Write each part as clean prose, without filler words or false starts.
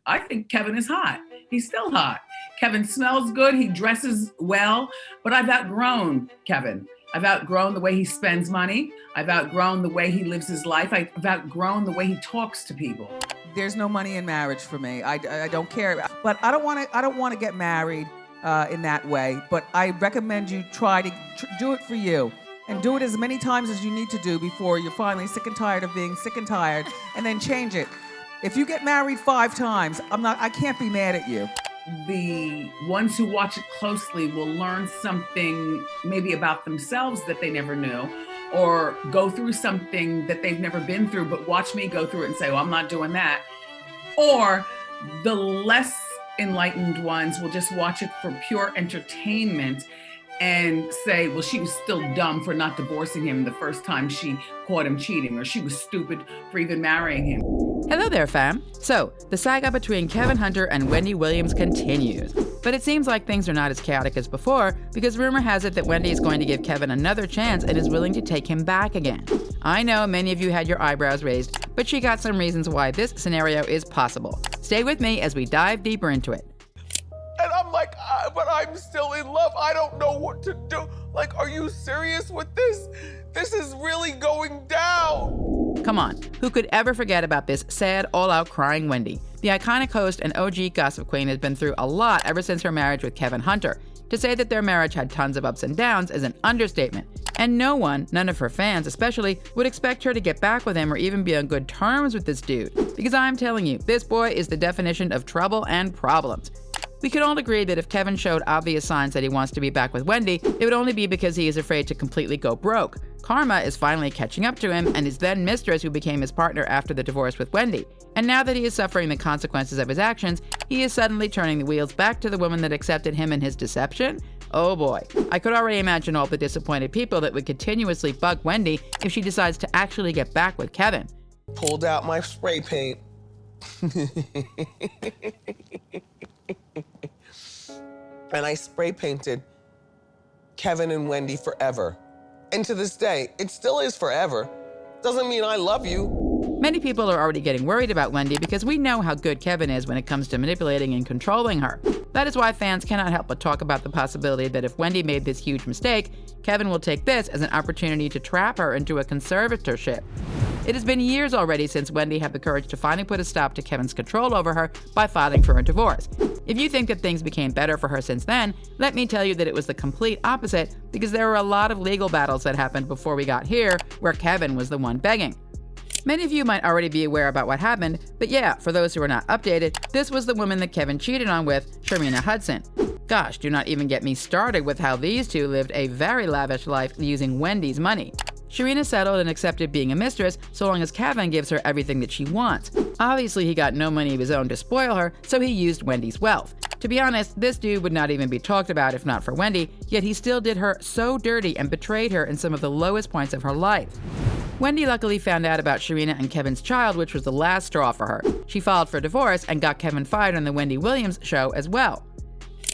I think Kevin is hot. He's still hot. Kevin smells good. He dresses well, but I've outgrown Kevin. I've outgrown the way he spends money. I've outgrown the way he lives his life. I've outgrown the way he talks to people. There's no money in marriage for me. I don't care. But I don't want to get married in that way. But I recommend you try to do it for you. And do it as many times as you need to do before you're finally sick and tired of being sick and tired, and then change it. If you get married 5 times, I can't be mad at you. The ones who watch it closely will learn something maybe about themselves that they never knew, or go through something that they've never been through, but watch me go through it and say, well, I'm not doing that. Or the less enlightened ones will just watch it for pure entertainment and say, well, she was still dumb for not divorcing him the first time she caught him cheating, or she was stupid for even marrying him. Hello there, fam. So, the saga between Kevin Hunter and Wendy Williams continues. But it seems like things are not as chaotic as before, because rumor has it that Wendy is going to give Kevin another chance and is willing to take him back again. I know many of you had your eyebrows raised, but she got some reasons why this scenario is possible. Stay with me as we dive deeper into it. And I'm like, but I'm still in love. I don't know what to do. Like, are you serious with this? This is really going down. Come on, who could ever forget about this sad, all-out crying Wendy? The iconic host and OG gossip queen has been through a lot ever since her marriage with Kevin Hunter. To say that their marriage had tons of ups and downs is an understatement. And no one, none of her fans especially, would expect her to get back with him or even be on good terms with this dude. Because I'm telling you, this boy is the definition of trouble and problems. We can all agree that if Kevin showed obvious signs that he wants to be back with Wendy, it would only be because he is afraid to completely go broke. Karma is finally catching up to him and his then mistress, who became his partner after the divorce with Wendy. And now that he is suffering the consequences of his actions, he is suddenly turning the wheels back to the woman that accepted him in his deception? Oh boy. I could already imagine all the disappointed people that would continuously bug Wendy if she decides to actually get back with Kevin. Pulled out my spray paint. And I spray painted Kevin and Wendy forever. And to this day, it still is forever. Doesn't mean I love you. Many people are already getting worried about Wendy because we know how good Kevin is when it comes to manipulating and controlling her. That is why fans cannot help but talk about the possibility that if Wendy made this huge mistake, Kevin will take this as an opportunity to trap her into a conservatorship. It has been years already since Wendy had the courage to finally put a stop to Kevin's control over her by filing for a divorce. If you think that things became better for her since then, let me tell you that it was the complete opposite, because there were a lot of legal battles that happened before we got here where Kevin was the one begging. Many of you might already be aware about what happened, but yeah, for those who are not updated, this was the woman that Kevin cheated on with, Sharina Hudson. Gosh, do not even get me started with how these two lived a very lavish life using Wendy's money. Sharina settled and accepted being a mistress so long as Kevin gives her everything that she wants. Obviously, he got no money of his own to spoil her, so he used Wendy's wealth. To be honest, this dude would not even be talked about if not for Wendy, yet he still did her so dirty and betrayed her in some of the lowest points of her life. Wendy luckily found out about Sharina and Kevin's child, which was the last straw for her. She filed for divorce and got Kevin fired on the Wendy Williams show as well.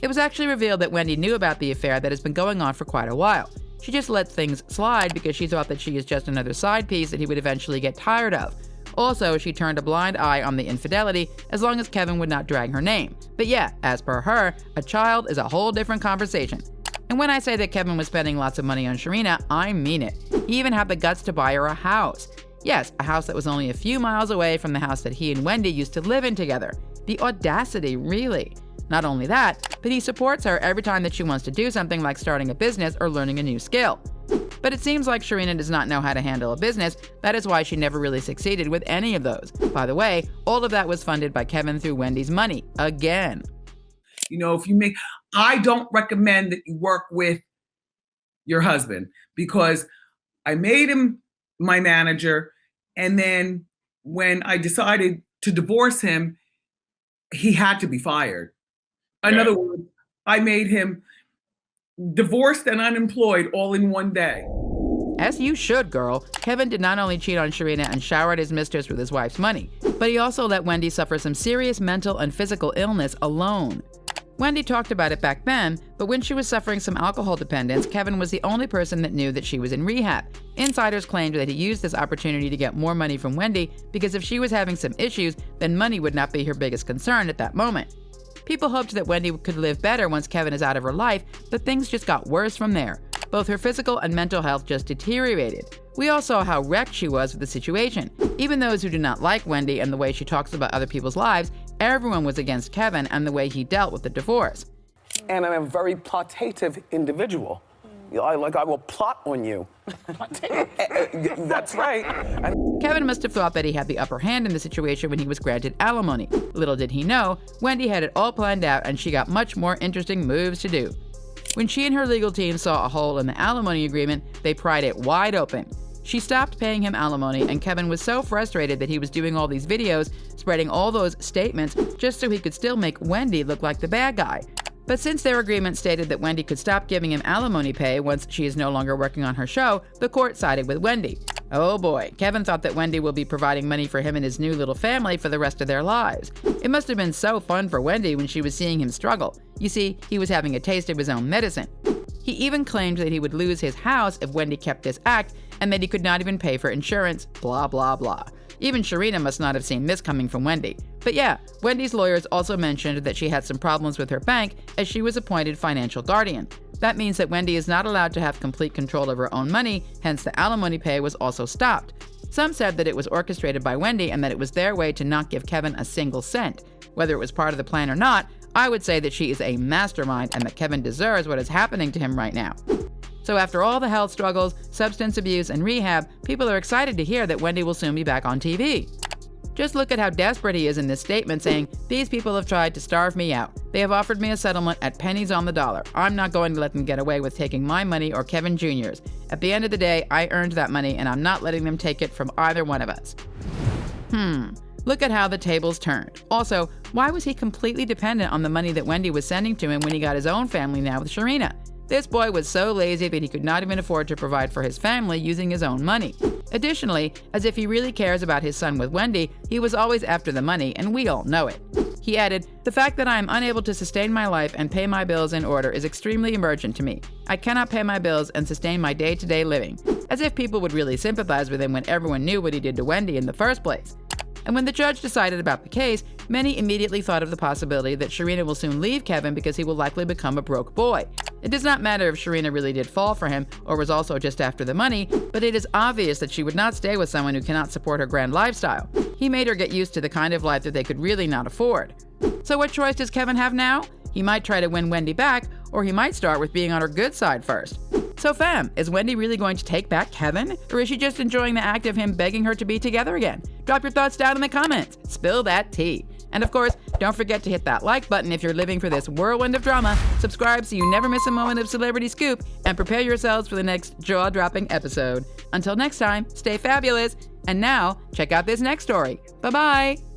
It was actually revealed that Wendy knew about the affair that has been going on for quite a while. She just let things slide because she thought that she is just another side piece that he would eventually get tired of. Also, she turned a blind eye on the infidelity as long as Kevin would not drag her name. But yeah, as per her, a child is a whole different conversation. And when I say that Kevin was spending lots of money on Sharina, I mean it. He even had the guts to buy her a house. Yes, a house that was only a few miles away from the house that he and Wendy used to live in together. The audacity, really. Not only that, but he supports her every time that she wants to do something like starting a business or learning a new skill. But it seems like Sharina does not know how to handle a business. That is why she never really succeeded with any of those. By the way, all of that was funded by Kevin through Wendy's money. Again. You know, I don't recommend that you work with your husband, because I made him my manager. And then when I decided to divorce him, he had to be fired. In other words, I made him divorced and unemployed all in one day. As you should, girl. Kevin did not only cheat on Sharina and showered his mistress with his wife's money, but he also let Wendy suffer some serious mental and physical illness alone. Wendy talked about it back then, but when she was suffering some alcohol dependence, Kevin was the only person that knew that she was in rehab. Insiders claimed that he used this opportunity to get more money from Wendy because if she was having some issues, then money would not be her biggest concern at that moment. People hoped that Wendy could live better once Kevin is out of her life, but things just got worse from there. Both her physical and mental health just deteriorated. We all saw how wrecked she was with the situation. Even those who do not like Wendy and the way she talks about other people's lives, everyone was against Kevin and the way he dealt with the divorce. And I'm a very plotative individual. I will plot on you. That's right. Kevin must have thought that he had the upper hand in the situation when he was granted alimony. Little did he know, Wendy had it all planned out and she got much more interesting moves to do. When she and her legal team saw a hole in the alimony agreement, they pried it wide open. She stopped paying him alimony, and Kevin was so frustrated that he was doing all these videos, spreading all those statements, just so he could still make Wendy look like the bad guy. But since their agreement stated that Wendy could stop giving him alimony pay once she is no longer working on her show, the court sided with Wendy. Oh boy, Kevin thought that Wendy will be providing money for him and his new little family for the rest of their lives. It must have been so fun for Wendy when she was seeing him struggle. You see, he was having a taste of his own medicine. He even claimed that he would lose his house if Wendy kept this act and that he could not even pay for insurance, blah, blah, blah. Even Sharina must not have seen this coming from Wendy. But yeah, Wendy's lawyers also mentioned that she had some problems with her bank as she was appointed financial guardian. That means that Wendy is not allowed to have complete control of her own money, hence the alimony pay was also stopped. Some said that it was orchestrated by Wendy and that it was their way to not give Kevin a single cent. Whether it was part of the plan or not, I would say that she is a mastermind and that Kevin deserves what is happening to him right now. So after all the health struggles, substance abuse, and rehab, people are excited to hear that Wendy will soon be back on TV. Just look at how desperate he is in this statement saying, "These people have tried to starve me out. They have offered me a settlement at pennies on the dollar. I'm not going to let them get away with taking my money or Kevin Jr.'s. At the end of the day, I earned that money and I'm not letting them take it from either one of us." Look at how the tables turned. Also, why was he completely dependent on the money that Wendy was sending to him when he got his own family now with Sharina? This boy was so lazy that he could not even afford to provide for his family using his own money. Additionally, as if he really cares about his son with Wendy, he was always after the money, and we all know it. He added, "The fact that I am unable to sustain my life and pay my bills in order is extremely emergent to me. I cannot pay my bills and sustain my day-to-day living." As if people would really sympathize with him when everyone knew what he did to Wendy in the first place. And when the judge decided about the case, many immediately thought of the possibility that Sharina will soon leave Kevin because he will likely become a broke boy. It does not matter if Sharina really did fall for him or was also just after the money, but it is obvious that she would not stay with someone who cannot support her grand lifestyle. He made her get used to the kind of life that they could really not afford. So what choice does Kevin have now? He might try to win Wendy back, or he might start with being on her good side first. So fam, is Wendy really going to take back Kevin? Or is she just enjoying the act of him begging her to be together again? Drop your thoughts down in the comments. Spill that tea. And of course, don't forget to hit that like button if you're living for this whirlwind of drama, subscribe so you never miss a moment of celebrity scoop, and prepare yourselves for the next jaw-dropping episode. Until next time, stay fabulous. And now, check out this next story. Bye-bye.